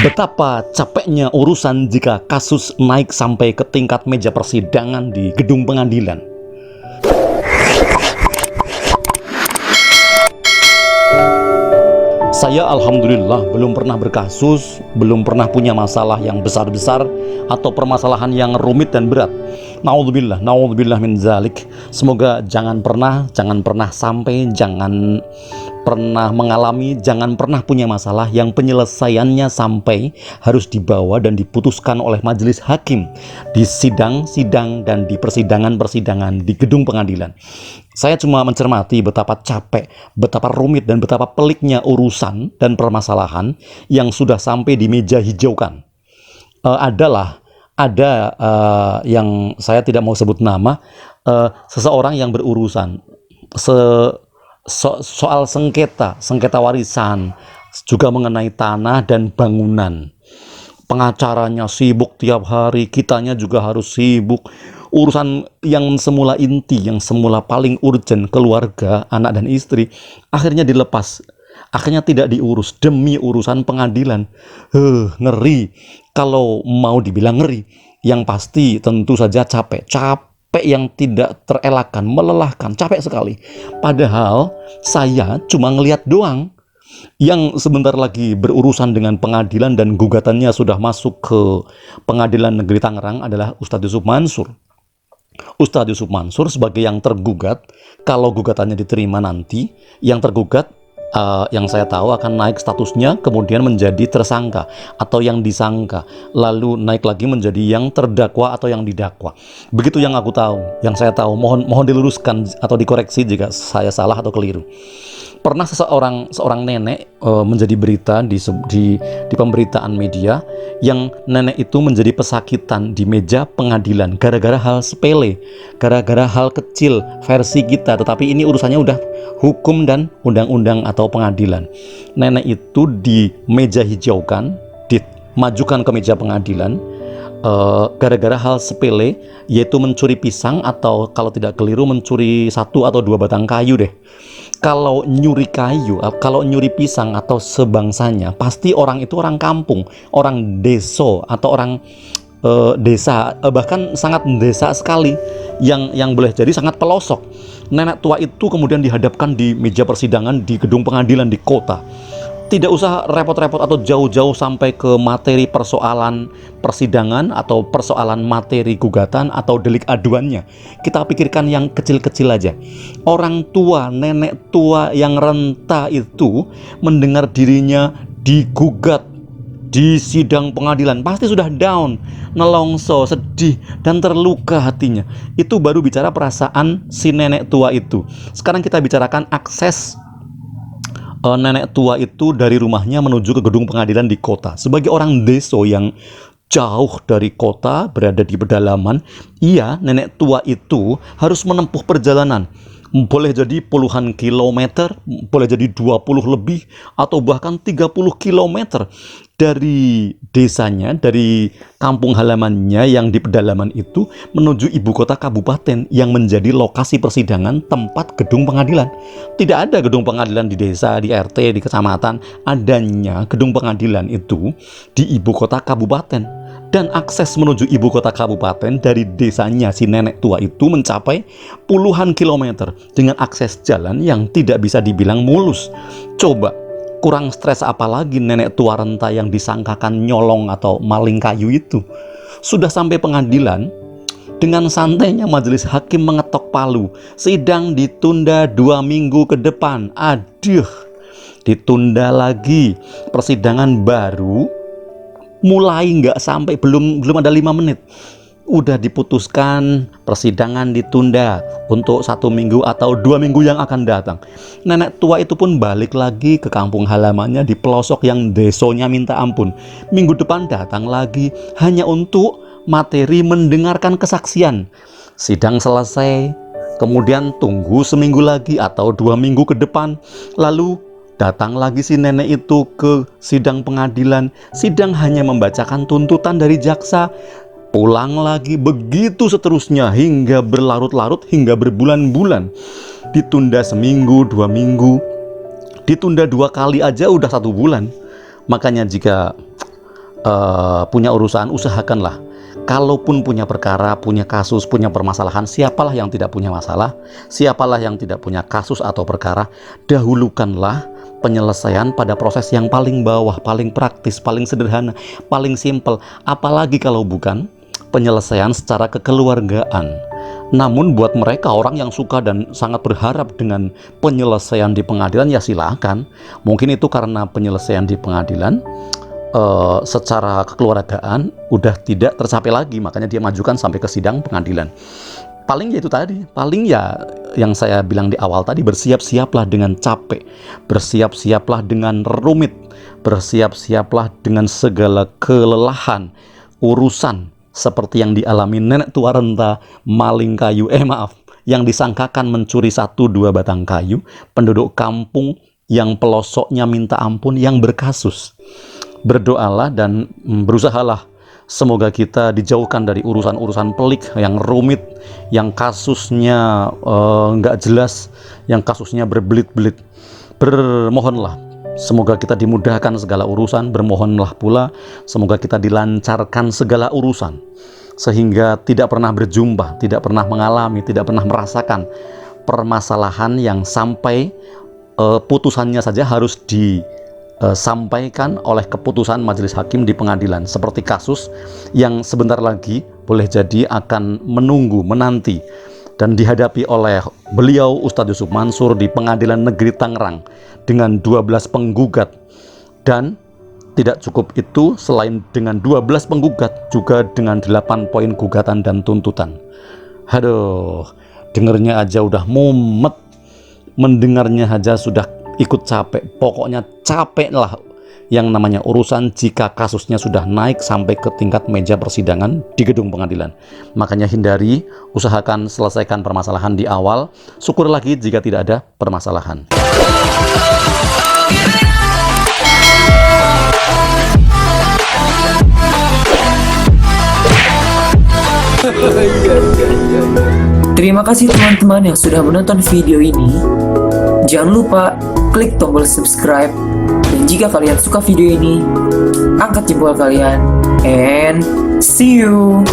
Betapa capeknya urusan jika kasus naik sampai ke tingkat meja persidangan di gedung pengadilan. Saya alhamdulillah belum pernah berkasus, belum pernah punya masalah yang besar-besar atau permasalahan yang rumit dan berat. Naudzubillah min zalik. Semoga jangan pernah sampai, jangan pernah mengalami, jangan pernah punya masalah yang penyelesaiannya sampai harus dibawa dan diputuskan oleh majelis hakim di sidang-sidang dan di persidangan-persidangan di gedung pengadilan. Saya cuma mencermati betapa capek, betapa rumit, dan betapa peliknya urusan dan permasalahan yang sudah sampai di meja hijaukan. Ada yang saya tidak mau sebut nama, seseorang yang berurusan soal sengketa warisan, juga mengenai tanah dan bangunan. Pengacaranya sibuk tiap hari, kitanya juga harus sibuk. Urusan yang semula inti, yang semula paling urgent, keluarga, anak dan istri, akhirnya dilepas, akhirnya tidak diurus demi urusan pengadilan. Ngeri. Kalau mau dibilang ngeri, yang pasti tentu saja capek yang tidak terelakkan, melelahkan, capek sekali. Padahal saya cuma ngelihat doang. Yang sebentar lagi berurusan dengan pengadilan dan gugatannya sudah masuk ke Pengadilan Negeri Tangerang adalah Ustadz Yusuf Mansur. Ustadz Yusuf Mansur sebagai yang tergugat, kalau gugatannya diterima nanti, yang tergugat yang saya tahu akan naik statusnya kemudian menjadi tersangka atau yang disangka, lalu naik lagi menjadi yang terdakwa atau yang didakwa. Begitu yang aku tahu, yang saya tahu. Mohon diluruskan atau dikoreksi jika saya salah atau keliru. Pernah seorang nenek menjadi berita di pemberitaan media, yang nenek itu menjadi pesakitan di meja pengadilan gara-gara hal sepele, gara-gara hal kecil versi kita, tetapi ini urusannya udah hukum dan undang-undang atau pengadilan. Nenek itu di meja hijaukan, dimajukan ke meja pengadilan gara-gara hal sepele, yaitu mencuri pisang, atau kalau tidak keliru mencuri 1 atau 2 batang kayu deh. Kalau nyuri kayu, kalau nyuri pisang atau sebangsanya, pasti orang itu orang kampung, orang deso atau orang desa, bahkan sangat desa sekali, yang boleh jadi sangat pelosok. Nenek tua itu kemudian dihadapkan di meja persidangan di gedung pengadilan di kota. Tidak usah repot-repot atau jauh-jauh sampai ke materi persoalan persidangan atau persoalan materi gugatan atau delik aduannya. Kita pikirkan yang kecil-kecil aja. Orang tua, nenek tua yang renta itu mendengar dirinya digugat di sidang pengadilan, pasti sudah down, nelongso, sedih, dan terluka hatinya. Itu baru bicara perasaan si nenek tua itu. Sekarang kita bicarakan akses nenek tua itu dari rumahnya menuju ke gedung pengadilan di kota. Sebagai orang deso yang jauh dari kota, berada di pedalaman, nenek tua itu harus menempuh perjalanan. Boleh jadi puluhan kilometer, boleh jadi 20 lebih, atau bahkan 30 kilometer dari desanya, dari kampung halamannya yang di pedalaman itu, menuju ibu kota kabupaten yang menjadi lokasi persidangan, tempat gedung pengadilan. Tidak ada gedung pengadilan di desa, di RT, di kecamatan. Adanya gedung pengadilan itu di ibu kota kabupaten. Dan akses menuju ibu kota kabupaten dari desanya si nenek tua itu mencapai puluhan kilometer dengan akses jalan yang tidak bisa dibilang mulus. Coba, kurang stres apa lagi nenek tua renta yang disangkakan nyolong atau maling kayu itu. Sudah sampai pengadilan, dengan santainya majelis hakim mengetok palu. Sidang ditunda 2 minggu ke depan. Aduh, ditunda lagi. Persidangan baru mulai nggak sampai, belum ada 5 menit, udah diputuskan persidangan ditunda untuk 1 minggu atau 2 minggu yang akan datang. Nenek tua itu pun balik lagi ke kampung halamannya di pelosok yang desonya minta ampun. Minggu depan datang lagi hanya untuk materi mendengarkan kesaksian. Sidang selesai, kemudian tunggu seminggu lagi atau 2 minggu ke depan, lalu datang lagi si nenek itu ke sidang pengadilan. Sidang hanya membacakan tuntutan dari jaksa, pulang lagi, begitu seterusnya hingga berlarut-larut, hingga berbulan-bulan. Ditunda seminggu, 2 minggu, ditunda 2 kali aja udah 1 bulan. Makanya jika punya urusan, usahakanlah kalaupun punya perkara, punya kasus, punya permasalahan, siapalah yang tidak punya masalah, siapalah yang tidak punya kasus atau perkara, dahulukanlah penyelesaian pada proses yang paling bawah, paling praktis, paling sederhana, paling simpel. Apalagi kalau bukan penyelesaian secara kekeluargaan. Namun buat mereka orang yang suka dan sangat berharap dengan penyelesaian di pengadilan, ya silakan. Mungkin itu karena penyelesaian di pengadilan secara kekeluargaan udah tidak tercapai lagi, makanya dia majukan sampai ke sidang pengadilan. Paling ya itu tadi, paling ya yang saya bilang di awal tadi, bersiap-siaplah dengan capek, bersiap-siaplah dengan rumit, bersiap-siaplah dengan segala kelelahan, urusan seperti yang dialami nenek tua renta maling kayu, yang disangkakan mencuri 1-2 batang kayu, penduduk kampung yang pelosoknya minta ampun, yang berkasus. Berdoalah dan berusahalah semoga kita dijauhkan dari urusan-urusan pelik, yang rumit, yang kasusnya nggak jelas, yang kasusnya berbelit-belit. Bermohonlah semoga kita dimudahkan segala urusan, bermohonlah pula semoga kita dilancarkan segala urusan, sehingga tidak pernah berjumpa, tidak pernah mengalami, tidak pernah merasakan permasalahan yang sampai putusannya saja harus disampaikan oleh keputusan majelis hakim di pengadilan, seperti kasus yang sebentar lagi boleh jadi akan menanti dan dihadapi oleh beliau Ustadz Yusuf Mansur di Pengadilan Negeri Tangerang dengan 12 penggugat. Dan tidak cukup itu, selain dengan 12 penggugat, juga dengan 8 poin gugatan dan tuntutan. Aduh, dengernya aja udah mumet, mendengarnya aja sudah ikut capek. Pokoknya capek lah yang namanya urusan jika kasusnya sudah naik sampai ke tingkat meja persidangan di gedung pengadilan. Makanya hindari, usahakan selesaikan permasalahan di awal. Syukur lagi jika tidak ada permasalahan. Terima kasih teman-teman yang sudah menonton video ini. Jangan lupa klik tombol subscribe. Dan jika kalian suka video ini, angkat jempol kalian. And see you.